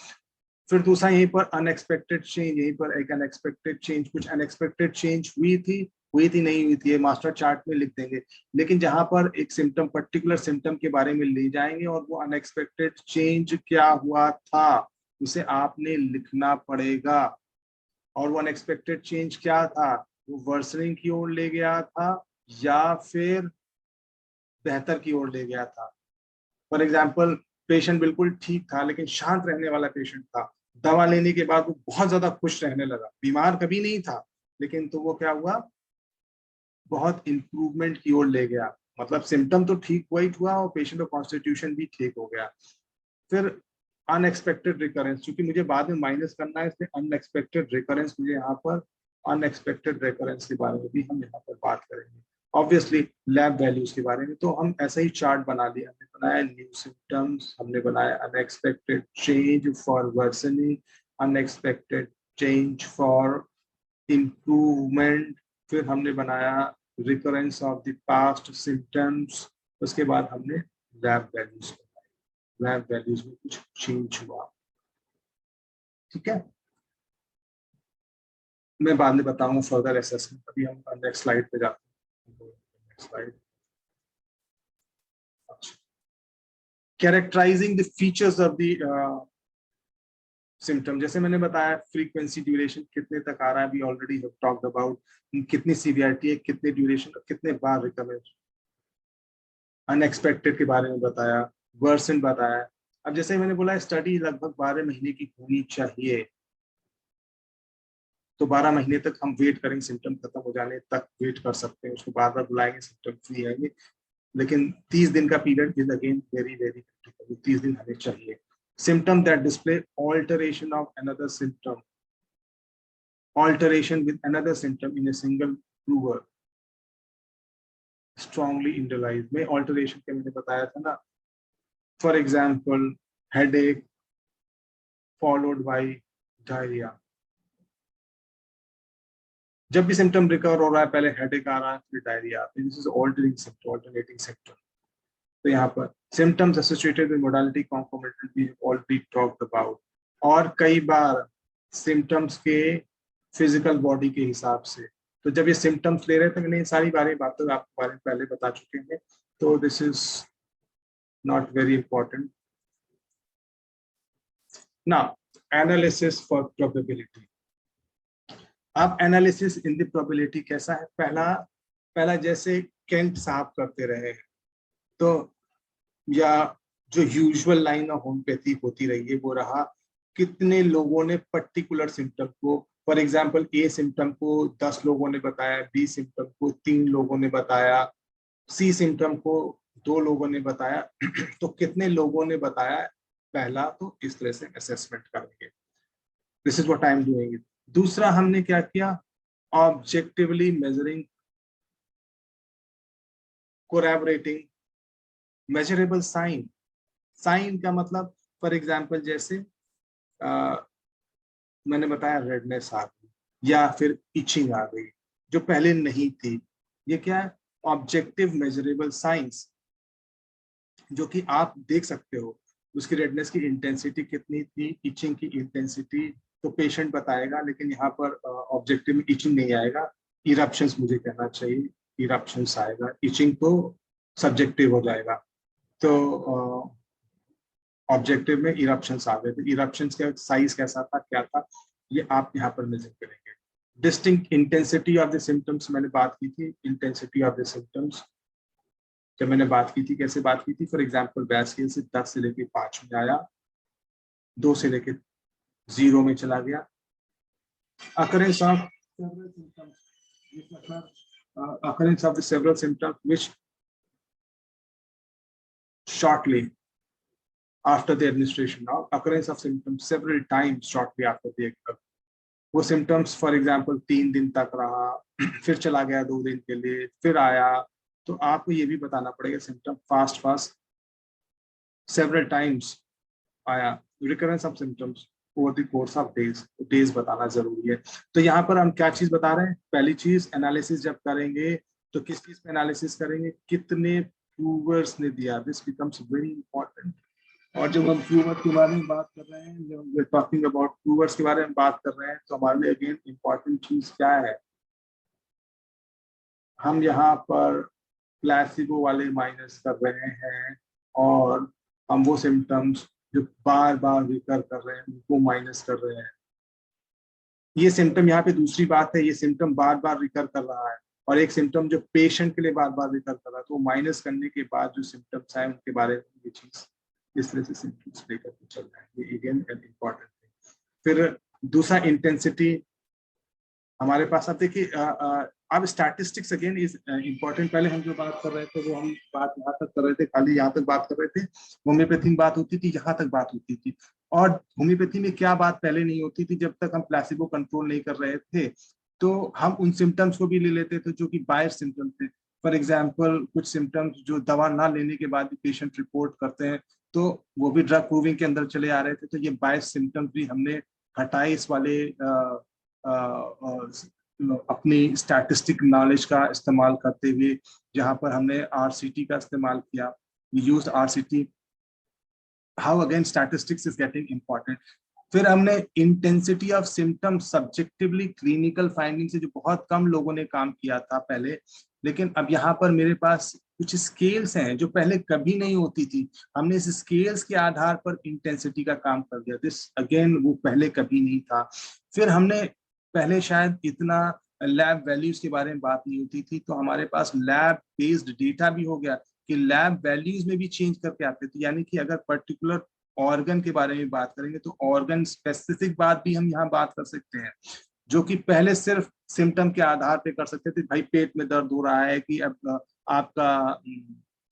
फिर दूसरा यहीं पर अनएक्सपेक्टेड चेंज, यहीं पर एक अनएक्सपेक्टेड चेंज, कुछ अनएक्सपेक्टेड चेंज हुई थी नहीं हुई थी, ये मास्टर चार्ट में लिख देंगे। लेकिन जहां पर एक सिम्टम, पर्टिकुलर सिम्टम के बारे में ले जाएंगे और वो अनएक्सपेक्टेड चेंज क्या हुआ था उसे आपने लिखना पड़ेगा। और वो अनएक्सपेक्टेड चेंज क्या था, वो वर्सनिंग की ओर ले गया था या फिर बेहतर की ओर ले गया था। फॉर एग्जाम्पल, पेशेंट बिल्कुल ठीक था लेकिन शांत रहने वाला पेशेंट था, दवा लेने के बाद वो बहुत ज्यादा खुश रहने लगा, बीमार कभी नहीं था लेकिन तो वो क्या हुआ, बहुत इंप्रूवमेंट की ओर ले गया। मतलब सिम्टम तो ठीक हुआ और पेशेंट का कॉन्स्टिट्यूशन भी ठीक हो गया। फिर अनएक्सपेक्टेड रिकरेंस, क्योंकि मुझे बाद में माइनस करना है इसलिए अनएक्सपेक्टेड रिकरेंस, मुझे यहाँ पर अनएक्सपेक्टेड रिकरेंस के बारे में भी हम यहाँ पर बात करेंगे। ऑब्वियसली लैब वैल्यूज के बारे में तो हम ऐसा ही चार्ट बना लिया, हमने बनाया न्यू सिम्टम्स, हमने बनाया unexpected change for worsening, unexpected change for improvement, फिर हमने बनाया recurrence of the past symptoms, उसके बाद हमने लैब वैल्यूज, लैब वैल्यूज में कुछ चेंज हुआ। ठीक है, मैं बाद में बताऊंगा फर्दर असेसमेंट। अभी हम नेक्स्ट स्लाइड पे जाते हैं। Next slide, characterising the features of the symptom. जैसे मैंने बताया, फ्रीक्वेंसी, ड्यूरेशन कितने तक आ रहा है, अभी ऑलरेडी हैव टॉक्ड अबाउट, कितनी सीवियरिटी है, कितने ड्यूरेशन का, कितने बार रिकमेंड, अनएक्सपेक्टेड के बारे में बताया, वर्सन बताया। अब जैसे मैंने बोला स्टडी लगभग 12 महीने की होनी चाहिए, तो 12 महीने तक हम वेट करेंगे, सिम्टम खत्म हो जाने तक वेट कर सकते हैं, उसको बार बार बुलाएंगे, सिम्टम फ्री आएंगे। लेकिन 30 दिन का period is again very very critical, 30 दिन हमें चाहिए। Symptom that display alteration of another symptom, alteration with another symptom in a single prover, strongly individualized में alteration के मैंने बताया था ना, for example headache followed by diarrhea। जब भी सिम्टम रिकवर हो रहा है, पहले हेडेक आ रहा है फिर diarrhoea, this is altering symptom, alternating symptom. तो यहाँ पर symptoms associated with modality concomitant we already talked about. और कई बार सिम्टम्स के फिजिकल बॉडी के हिसाब से, तो जब ये सिम्टम्स ले रहे थे, मैंने सारी बातें आपको बारे में पहले बता चुके हैं, तो this is not very important. Now analysis for probability. अब एनालिसिस इन द प्रोबेबिलिटी कैसा है, पहला जैसे केंट साहब करते रहे हैं, तो या जो यूजुअल लाइन ऑफ होम्योपैथी होती रही है वो रहा, कितने लोगों ने पर्टिकुलर सिम्टम को, फॉर एग्जांपल ए सिम्टम को 10 लोगों ने बताया, बी सिम्टम को 3 लोगों ने बताया, सी सिम्टम को 2 लोगों ने बताया तो कितने लोगों ने बताया, पहला तो इस तरह से असेसमेंट करेंगे, this is what I am doing. दूसरा हमने क्या किया, objectively measuring, collaborating, measurable sign. Sign का मतलब फॉर एग्जांपल जैसे मैंने बताया रेडनेस आ गई या फिर इचिंग आ गई जो पहले नहीं थी, ये क्या है, ऑब्जेक्टिव मेजरेबल साइंस, जो कि आप देख सकते हो। उसकी रेडनेस की इंटेंसिटी कितनी थी, इचिंग की इंटेंसिटी तो पेशेंट बताएगा, लेकिन यहाँ पर ऑब्जेक्टिव में इचिंग नहीं आएगा, इरप्शंस मुझे कहना चाहिए, इरप्शंस आएगा, इचिंग तो सब्जेक्टिव हो जाएगा। तो ऑब्जेक्टिव में इरप्शंस आ गए थे, इरप्शंस का साइज कैसा था, क्या था, ये आप यहाँ पर मेजर करेंगे। Distinct intensity of the symptoms, मैंने बात की थी इंटेंसिटी ऑफ द सिम्टम्स, जब मैंने बात की थी कैसे बात की थी, फॉर एग्जांपल बैच स्केल से 10 से लेके 5 में आया, 2 से लेके 0 में चला गया। Occurrence of several symptoms, which occur, occurrence of the several symptoms which shortly after the administration, or occurrence of symptoms several times shortly after the वो symptoms for example 3 दिन तक रहा, फिर चला गया 2 दिन के लिए, फिर आया, तो आपको ये भी बताना पड़ेगा symptom fast several times आया, recurrence of symptoms over the course of days बताना जरूरी है। तो यहाँ पर हम क्या चीज बता रहे हैं, पहली चीज एनालिसिस जब करेंगे तो किस चीज पे एनालिसिस करेंगे, कितने प्रूवर्स ने दिया, दिस बिकम्स वेरी इंपॉर्टेंट। और जब हम प्रूवर्स के बारे में बात कर रहे हैं, जब वी टॉकिंग अबाउट प्रूवर्स के बारे में बात कर रहे हैं, तो हमारे लिए अगेन इंपॉर्टेंट चीज क्या है, हम यहाँ पर प्लेसिबो वाले माइनस कर रहे हैं और हम वो सिम्टम्स जो बार बार रिकर कर रहे हैं उनको माइनस कर रहे हैं। ये सिम्टम, यहाँ पे दूसरी बात है, ये सिम्टम बार बार रिकर कर रहा है और एक सिम्टम जो पेशेंट के लिए बार बार रिकर कर रहा है, तो माइनस करने के बाद जो सिम्टम्स आए उनके बारे में ये चीज इस तरह से सिम्टम्स लेकर के चल रहा है, ये अगेन एन इम्पॉर्टेंट थिंग। फिर दूसरा इंटेंसिटी हमारे पास, अब देखिए अब स्टैटिस्टिक्स अगेन इज इम्पोर्टेंट। पहले हम जो बात कर रहे थे वो हम बात यहाँ तक कर रहे थे, खाली यहाँ तक बात कर रहे थे, होम्योपैथी में बात होती थी, यहाँ तक बात होती थी। और होम्योपैथी में क्या बात पहले नहीं होती थी, जब तक हम प्लेसिबो कंट्रोल नहीं कर रहे थे तो हम उन सिम्टम्स को भी ले लेते थे जो कि बायर सिम्टम्स थे। फॉर एग्जाम्पल कुछ सिम्टम्स जो दवा ना लेने के बाद भी पेशेंट रिपोर्ट करते हैं, तो वो भी ड्रग प्रूविंग के अंदर चले आ रहे थे, तो ये बायर सिम्टम्स भी हमने हटाए इस वाले अपनी स्टैटिस्टिक नॉलेज का इस्तेमाल करते हुए, जहां पर हमने आरसीटी का इस्तेमाल किया, use RCT, how again statistics is getting important. फिर हमने intensity of symptoms subjectively clinical finding से, जो बहुत कम लोगों ने काम किया था पहले, लेकिन अब यहाँ पर मेरे पास कुछ स्केल्स हैं जो पहले कभी नहीं होती थी, हमने इस स्केल्स के आधार पर इंटेंसिटी का काम कर दिया, दिस अगेन वो पहले कभी नहीं था। फिर हमने पहले शायद इतना लैब वैल्यूज के बारे में बात नहीं होती थी, तो हमारे पास लैब बेस्ड डेटा भी हो गया कि लैब वैल्यूज में भी चेंज करके आते थे, यानी कि अगर पर्टिकुलर ऑर्गन के बारे में बात करेंगे तो ऑर्गन स्पेसिफिक बात भी हम यहाँ बात कर सकते हैं, जो कि पहले सिर्फ सिम्टम के आधार पे कर सकते थे, भाई पेट में दर्द हो रहा है कि अब आपका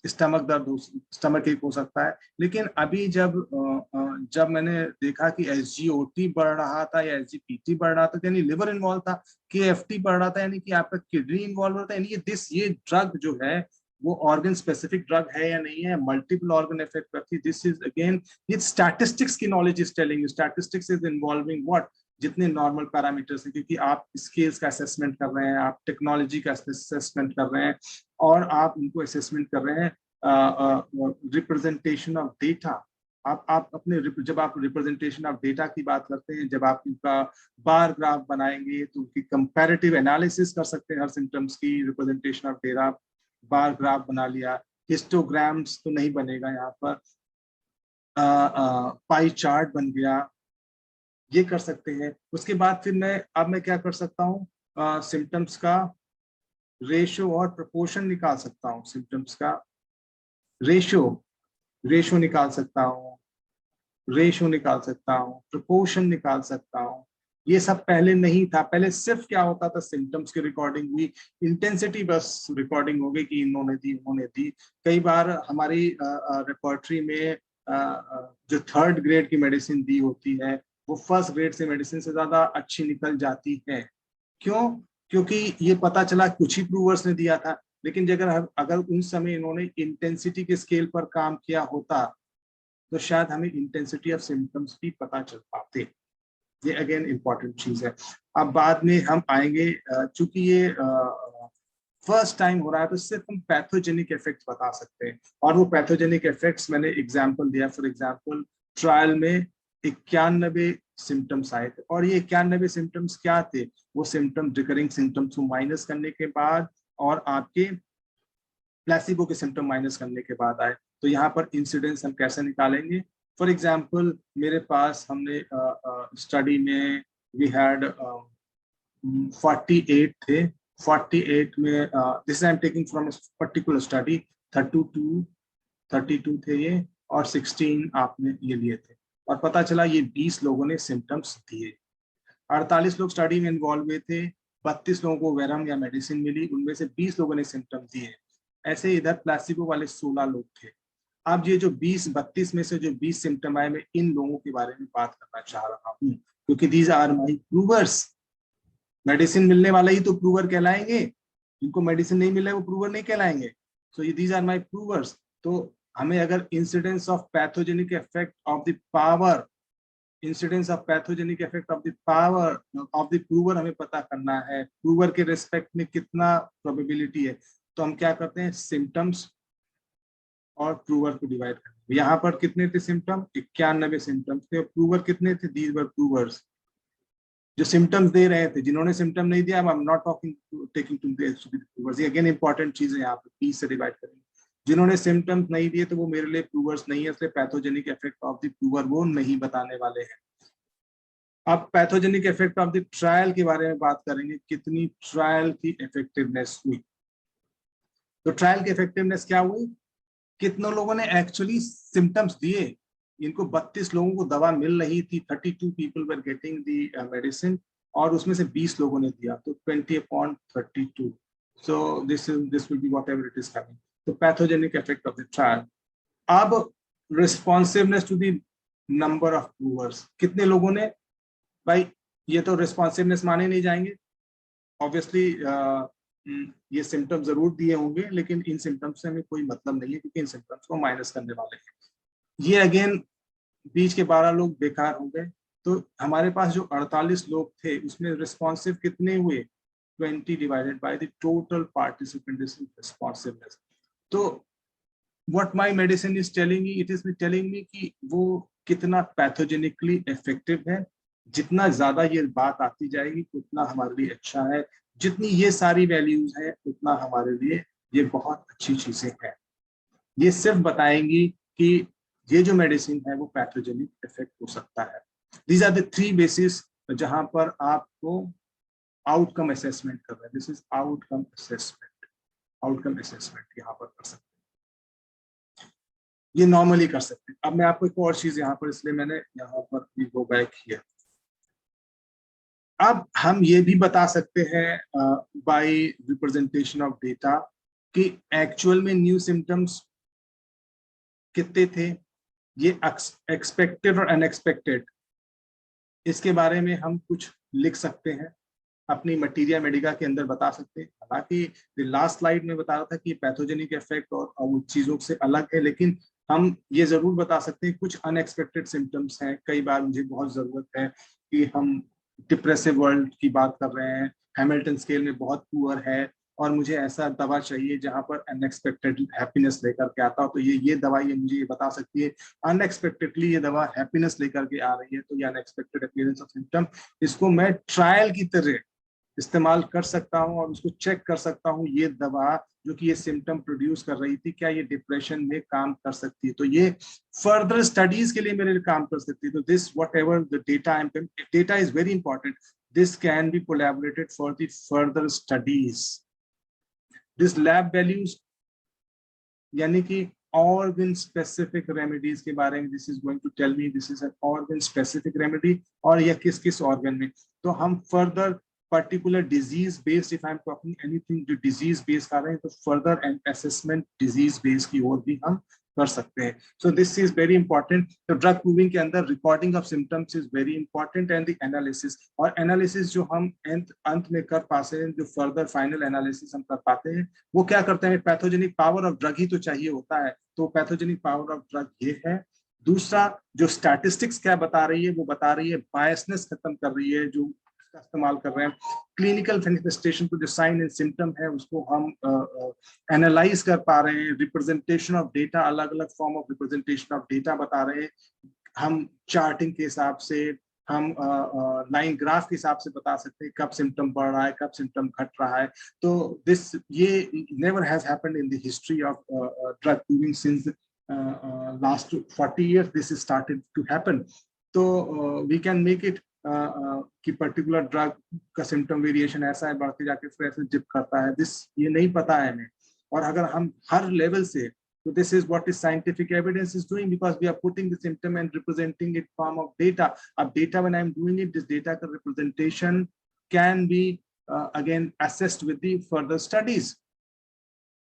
स्टमक दर्द हो, स्टमक एक हो सकता है। लेकिन अभी जब मैंने देखा कि SGOT बढ़ रहा था या SGPT बढ़ रहा था, यानी लिवर इन्वॉल्व था, KFT बढ़ रहा था, यानी कि आपका किडनी इन्वॉल्व होता है, यानी ये ड्रग जो है वो ऑर्गन स्पेसिफिक ड्रग है या नहीं है, मल्टीपल ऑर्गन इफेक्ट करती है। दिस इज अगेन ये स्टैटिस्टिक्स की knowledge is telling you, statistics is involving what, जितने नॉर्मल पैरामीटर्स हैं, क्योंकि आप स्केल्स का असेसमेंट कर रहे हैं, आप टेक्नोलॉजी का असेसमेंट कर रहे हैं और आप उनको असेसमेंट कर रहे हैं रिप्रेजेंटेशन ऑफ डेटा। आप अपने जब आप रिप्रेजेंटेशन ऑफ डेटा की बात करते हैं, जब आप उनका बार ग्राफ बनाएंगे तो उनकी कंपैरेटिव एनालिसिस कर सकते हैं, हर सिम्टम्स की representation of data, bar graph बना लिया, हिस्टोग्राम्स तो नहीं बनेगा यहाँ पर, पाई चार्ट बन गया, ये कर सकते हैं। उसके बाद फिर मैं क्या कर सकता हूँ, सिम्टम्स का रेशियो और प्रोपोर्शन निकाल सकता हूँ, सिम्टम्स का रेशियो निकाल सकता हूँ, निकाल सकता हूँ, प्रोपोर्शन निकाल सकता हूँ। ये सब पहले नहीं था, पहले सिर्फ क्या होता था, सिम्टम्स की रिकॉर्डिंग हुई, इंटेंसिटी बस रिकॉर्डिंग हो गई कि इन्होंने दी उन्होंने दी। कई बार हमारी रिपोर्टरी में जो 3rd ग्रेड की मेडिसिन दी होती है वो 1st ग्रेड से मेडिसिन से ज्यादा अच्छी निकल जाती है। क्यों? क्योंकि ये पता चला कुछ ही प्रूवर्स ने दिया था, लेकिन अगर उन समय इन्होंने इंटेंसिटी के स्केल पर काम किया होता तो शायद हमें इंटेंसिटी ऑफ सिम्टम्स भी पता चल पाते। ये अगेन इंपॉर्टेंट चीज है। अब बाद में हम आएंगे, चूंकि ये फर्स्ट टाइम हो रहा है तो सिर्फ हम पैथोजेनिक इफेक्ट्स बता सकते हैं, और वो पैथोजेनिक इफेक्ट्स मैंने एग्जांपल दिया। फॉर एग्जांपल ट्रायल में 91 सिम्टम्स आए थे, और ये 91 सिम्टम्स क्या थे, वो सिम्टम रिकरिंग सिम्टम्स को माइनस करने के बाद और आपके प्लेसिबो के सिम्टम माइनस करने के बाद आए। तो यहाँ पर इंसिडेंस हम कैसे निकालेंगे? फॉर एग्जाम्पल मेरे पास हमने स्टडी में वी हैड 48 थे, 48 में this I am taking from particular study, 32 थे ये, और 16 आपने ये लिए थे, और पता चला ये 20 लोगों ने सिम्टम्स दिए। 48 लोग स्टडी में इन्वॉल्व हुए थे, 32 लोगों को वेरम या मेडिसिन मिली, उनमें से 20 लोगों ने सिम्टम दिए। ऐसे इधर प्लासिबो वाले 16 लोग थे। अब ये जो 32 में से जो 20 सिम्टम आए, मैं इन लोगों के बारे में बात करना चाह रहा हूँ, क्योंकि these are my provers. Medicine मिलने वाला ही तो प्रूवर कहलाएंगे, जिनको मेडिसिन नहीं मिला है वो प्रूवर नहीं कहलाएंगे। सो ये दीज आर माई प्रूवर्स। तो हमें अगर incidence of pathogenic effect of the power, incidence of pathogenic effect of the power of the prover हमें पता करना है, प्रूवर के रिस्पेक्ट में कितना प्रोबेबिलिटी है, तो हम क्या करते हैं, सिम्टम्स और प्रूवर को डिवाइड करते हैं। यहाँ पर कितने थे सिम्टम, 91 सिम्टम्स थे, और प्रूवर कितने थे, दीज वर प्रूवर्स, जो सिम्टम्स दे रहे थे। जिन्होंने सिम्टम नहीं दिया, I am not talking taking to provers, ये अगेन इंपॉर्टेंट चीज है, यहाँ पे 20 से डिवाइड करेंगे। जिन्होंने सिम्टम्स नहीं दिए तो वो मेरे लिए प्रूवर्स नहीं है, इसलिए pathogenic effect of the prover वो नहीं बताने वाले हैं। अब pathogenic effect of the trial के बारे में बात करेंगे, कितनी ट्रायल की इफेक्टिवनेस हुई। तो ट्रायल की इफेक्टिवनेस क्या हुई, कितने लोगों ने एक्चुअली सिम्टम्स दिए। इनको 32 लोगों को दवा मिल रही थी, 32 people were getting the medicine, और उसमें से 20 लोगों ने दिया, तो 20/32। So this will be whatever it is coming. तो pathogenic effect of the trial. अब responsiveness to the number of provers, कितने लोगों ने, भाई ये तो रिस्पॉन्सिवनेस माने नहीं जाएंगे ऑब्वियसली, ये सिम्टम्स जरूर दिए होंगे, लेकिन इन सिम्टम्स से हमें कोई मतलब नहीं है, क्योंकि इन सिम्टम्स को माइनस करने वाले हैं। ये अगेन बीच के 12 लोग बेकार हो गए। तो हमारे पास जो 48 लोग थे, उसमें रिस्पॉन्सिव कितने हुए, 20 divided by the total participant responsiveness. तो what my medicine is telling me, it is telling me कि वो कितना पैथोजेनिकली इफेक्टिव है। जितना ज्यादा ये बात आती जाएगी उतना हमारे लिए अच्छा है, जितनी ये सारी वैल्यूज है उतना हमारे लिए ये बहुत अच्छी चीजें हैं। ये सिर्फ बताएंगी कि ये जो मेडिसिन है वो पैथोजेनिक इफेक्ट हो सकता है। दीज आर द 3 बेसिस जहां पर आपको आउटकम असेसमेंट कर रहे हैं। This is outcome assessment, outcome assessment यहाँ पर कर सकते हैं, ये नॉर्मली कर सकते हैं। अब मैं आपको एक और चीज यहाँ पर, इसलिए मैंने यहाँ पर भी गो बैक किया। अब हम ये भी बता सकते हैं बाय रिप्रेजेंटेशन ऑफ डेटा कि एक्चुअल में न्यू सिम्टम्स कितने थे, ये एक्सपेक्टेड और अनएक्सपेक्टेड, इसके बारे में हम कुछ लिख सकते हैं, अपनी मटीरिया मेडिका के अंदर बता सकते हैं। हालांकि लास्ट स्लाइड में बता रहा था कि पैथोजेनिक इफेक्ट और चीजों से अलग है, लेकिन हम ये जरूर बता सकते हैं कुछ अनएक्सपेक्टेड सिम्टम्स हैं। कई बार मुझे बहुत जरूरत है कि हम डिप्रेसिव वर्ल्ड की बात कर रहे हैं, हैमिल्टन स्केल में बहुत पुअर है, और मुझे ऐसा दवा चाहिए जहां पर अनएक्सपेक्टेड हैप्पीनेस लेकर के आता हो, तो ये दवा ये मुझे ये बता सकती है अनएक्सपेक्टेडली ये दवा हैप्पीनेस लेकर के आ रही है, तो ये अनएक्सपेक्टेड अपीयरेंस ऑफ सिम्टम, इसको मैं ट्रायल की तरह इस्तेमाल कर सकता हूं और उसको चेक कर सकता हूं, ये दवा जो कि ये सिम्टम प्रोड्यूस कर रही थी, क्या ये डिप्रेशन में काम कर सकती है, तो ये फर्दर स्टडीज के लिए मेरे लिए काम कर सकती है। तो this whatever the data is very important, this can be collaborated for the further studies. This lab values यानी कि ऑर्गन स्पेसिफिक रेमेडीज के बारे में, this is going to tell me this is an organ specific remedy, और यह किस किस organ में। तो हम further particular disease based, if I'm talking anything जो disease based कर रहे हैं, तो further and assessment disease based की ओर भी हम कर सकते हैं। So this is very important. तो drug proving के अंदर recording of symptoms is very important and the analysis, और analysis जो हम अंत में कर पाते हैं, जो further final analysis हम कर पाते हैं, वो क्या करते हैं, पैथोजेनिक पावर ऑफ ड्रग ही तो चाहिए होता है, तो पैथोजेनिक पावर ऑफ ड्रग ये है। दूसरा जो स्टैटिस्टिक्स क्या बता रही है, वो बता रही है बायसनेस खत्म कर रही है, जो इस्तेमाल कर रहे हैं। क्लिनिकल मैनिफेस्टेशन को जो साइन एंड सिम्टम है उसको हम एनालाइज कर पा रहे हैं। रिप्रेजेंटेशन ऑफ डेटा, अलग अलग form of representation of data बता रहे हैं। हम चार्टिंग के हिसाब से, हम लाइन ग्राफ के हिसाब से बता सकते हैं कब सिम्टम बढ़ रहा है, कब सिम्टम घट रहा है। तो दिस ये never has happened in the history of drug proving since last 40 years this is started to happen. तो we can make it कि पर्टिकुलर ड्रग का सिम्टम वेरिएशन ऐसा है, बढ़ते जाके फिर ऐसे जिप करता है, दिस ये नहीं पता है हमें। और अगर हम हर लेवल से, तो this is what is scientific evidence is doing, because we are putting the symptom and representing it form of data. अब data when I am doing it, this data का representation can be again assessed with the further studies.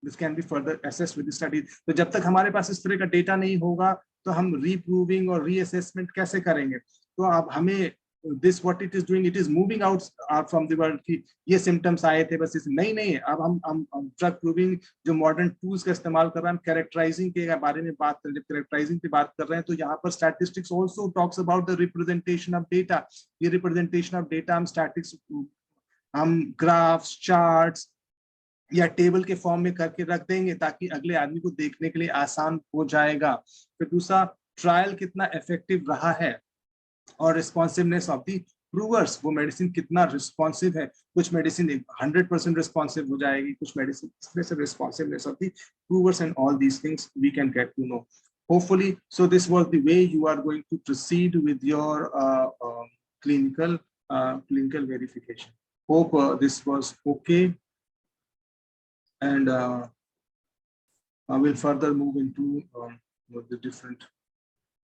This can be further assessed with the studies. तो जब तक हमारे पास इस तरह का data नहीं होगा तो हम रीप्रूविंग और रीअसेसमेंट कैसे करेंगे? तो अब हमें this what it is doing, it is moving out from the world कि ये symptoms आए थे बस इस नहीं अब हम drug proving जो modern tools का इस्तेमाल कर रहे हैं, हम characterizing के बारे में बात कर रहे हैं, characterizing की बात कर रहे हैं, तो यहाँ पर statistics also talks about the representation of data. ये representation of data हम statistics, हम graphs, charts या टेबल के फॉर्म में करके रख देंगे ताकि अगले आदमी को देखने के लिए आसान हो जाएगा. फिर दूसरा, ट्रायल कितना इफेक्टिव रहा है और रिस्पॉन्सिवनेस ऑफ दी प्रूवर्स, वो मेडिसिन कितना रिस्पॉन्सिव है. कुछ मेडिसिन 100% रिस्पॉन्सिव हो जाएगी, कुछ medicine responsiveness of the provers and all these things we can get to know. Hopefully, so this was the way you are going to proceed with your clinical verification. Hope this was okay. And I will further move into the different